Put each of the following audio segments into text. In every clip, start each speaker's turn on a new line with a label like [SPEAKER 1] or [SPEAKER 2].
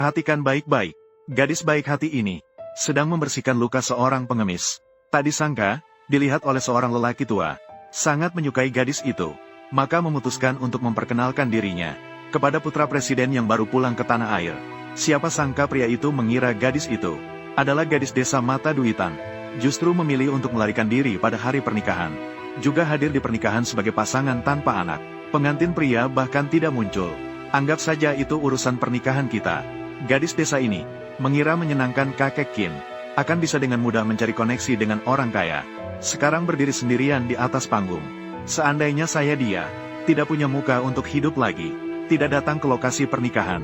[SPEAKER 1] Perhatikan baik-baik. Gadis baik hati ini sedang membersihkan luka seorang pengemis. Tak disangka, dilihat oleh seorang lelaki tua, sangat menyukai gadis itu. Maka memutuskan untuk memperkenalkan dirinya kepada putra presiden yang baru pulang ke tanah air. Siapa sangka pria itu mengira gadis itu adalah gadis desa Mata Duitan. Justru memilih untuk melarikan diri pada hari pernikahan. Juga hadir di pernikahan sebagai pasangan tanpa anak. Pengantin pria bahkan tidak muncul. Anggap saja itu urusan pernikahan kita. Gadis desa ini mengira menyenangkan kakek Qin akan bisa dengan mudah mencari koneksi dengan orang kaya. Sekarang berdiri sendirian di atas panggung. Seandainya saya dia tidak punya muka untuk hidup lagi, tidak datang ke lokasi pernikahan.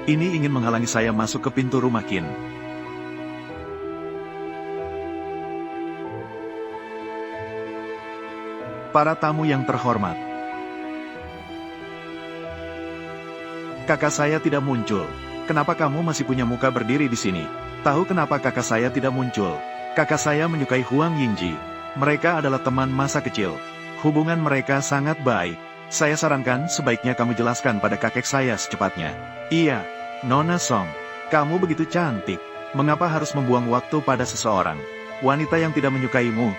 [SPEAKER 1] Ini ingin menghalangi saya masuk ke pintu rumah Qin. Para tamu yang terhormat, kakak saya tidak muncul. Kenapa kamu masih punya muka berdiri di sini? Tahu kenapa kakak saya tidak muncul? Kakak saya menyukai Huang Yingji. Mereka adalah teman masa kecil. Hubungan mereka sangat baik. Saya sarankan sebaiknya kamu jelaskan pada kakek saya secepatnya. Iya, Nona Song, kamu begitu cantik. Mengapa harus membuang waktu pada seseorang wanita yang tidak menyukaimu?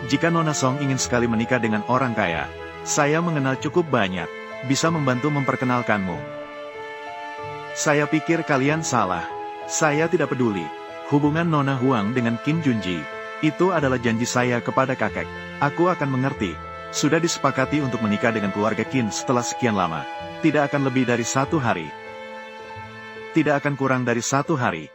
[SPEAKER 1] Jika Nona Song ingin sekali menikah dengan orang kaya, saya mengenal cukup banyak, bisa membantu memperkenalkanmu. Saya pikir kalian salah. Saya tidak peduli. Hubungan Nona Huang dengan Kim Junji, itu adalah janji saya kepada kakek. Aku akan mengerti. Sudah disepakati untuk menikah dengan keluarga Qin setelah sekian lama. Tidak akan lebih dari 1 hari. Tidak akan kurang dari 1 hari.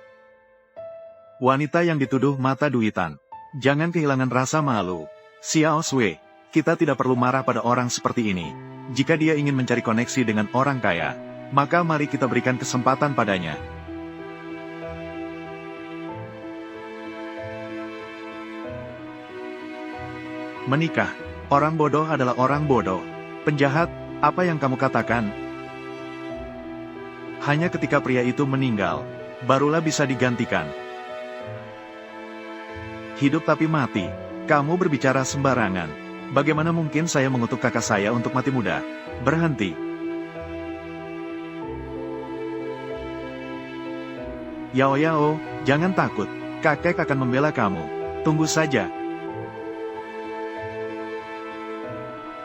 [SPEAKER 1] Wanita yang dituduh Mata Duitan. Jangan kehilangan rasa malu. Xiao Sui, kita tidak perlu marah pada orang seperti ini. Jika dia ingin mencari koneksi dengan orang kaya, maka mari kita berikan kesempatan padanya. Menikah. Orang bodoh adalah orang bodoh. Penjahat, apa yang kamu katakan? Hanya ketika pria itu meninggal, barulah bisa digantikan. Hidup tapi mati. Kamu berbicara sembarangan. Bagaimana mungkin saya mengutuk kakak saya untuk mati muda? Berhenti. Yao, jangan takut. Kakek akan membela kamu. Tunggu saja.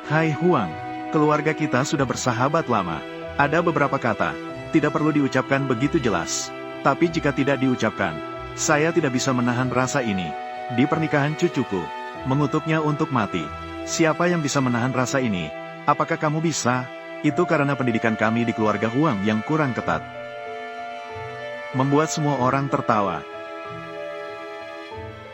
[SPEAKER 1] Hai Huang, keluarga kita sudah bersahabat lama. Ada beberapa kata, tidak perlu diucapkan begitu jelas. Tapi jika tidak diucapkan, saya tidak bisa menahan rasa ini. Di pernikahan cucuku, mengutuknya untuk mati. Siapa yang bisa menahan rasa ini? Apakah kamu bisa? Itu karena pendidikan kami di keluarga Huang yang kurang ketat. Membuat semua orang tertawa.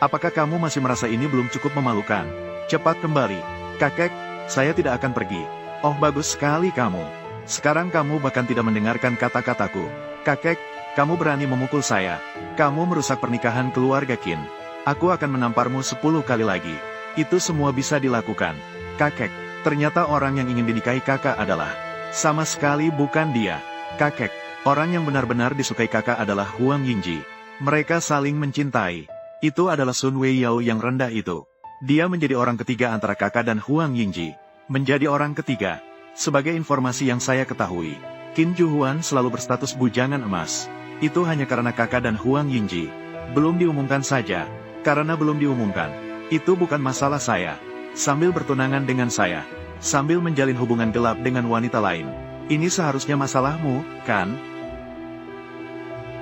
[SPEAKER 1] Apakah kamu masih merasa ini belum cukup memalukan? Cepat kembali. Kakek, saya tidak akan pergi. Oh bagus sekali kamu. Sekarang kamu bahkan tidak mendengarkan kata-kataku. Kakek, kamu berani memukul saya. Kamu merusak pernikahan keluarga Qin. Aku akan menamparmu 10 kali lagi. Itu semua bisa dilakukan. Kakek, ternyata orang yang ingin dinikahi kakak adalah sama sekali bukan dia. Kakek, orang yang benar-benar disukai kakak adalah Huang Yingji. Mereka saling mencintai. Itu adalah Sun Weiyao yang rendah itu. Dia menjadi orang ketiga antara kakak dan Huang Yingji. Menjadi orang ketiga. Sebagai informasi yang saya ketahui, Qin Juhuan selalu berstatus bujangan emas. Itu hanya karena kakak dan Huang Yingji belum diumumkan saja. Karena belum diumumkan, itu bukan masalah saya. Sambil bertunangan dengan saya, sambil menjalin hubungan gelap dengan wanita lain. Ini seharusnya masalahmu, kan?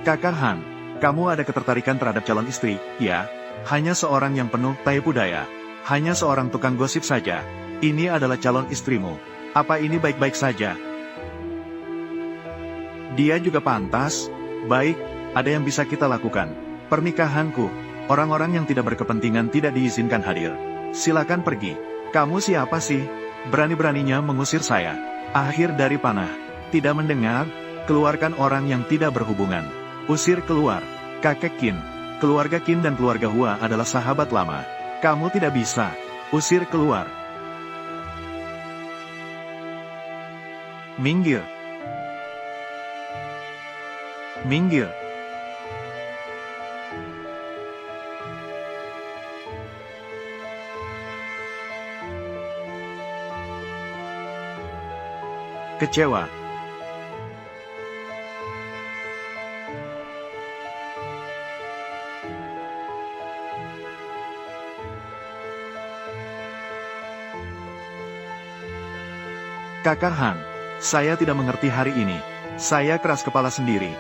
[SPEAKER 1] Kakak Han, kamu ada ketertarikan terhadap calon istri, ya? Hanya seorang yang penuh tipu daya. Hanya seorang tukang gosip saja. Ini adalah calon istrimu. Apa ini baik-baik saja? Dia juga pantas. Baik, ada yang bisa kita lakukan. Pernikahanku. Orang-orang yang tidak berkepentingan tidak diizinkan hadir. Silakan pergi. Kamu siapa sih? Berani-beraninya mengusir saya. Akhir dari panah. Tidak mendengar? Keluarkan orang yang tidak berhubungan. Usir keluar. Kakek Qin. Keluarga Qin dan keluarga Hua adalah sahabat lama. Kamu tidak bisa. Usir keluar. Minggir. Minggir. Kecewa. Kakak Han, saya tidak mengerti hari ini. Saya keras kepala sendiri.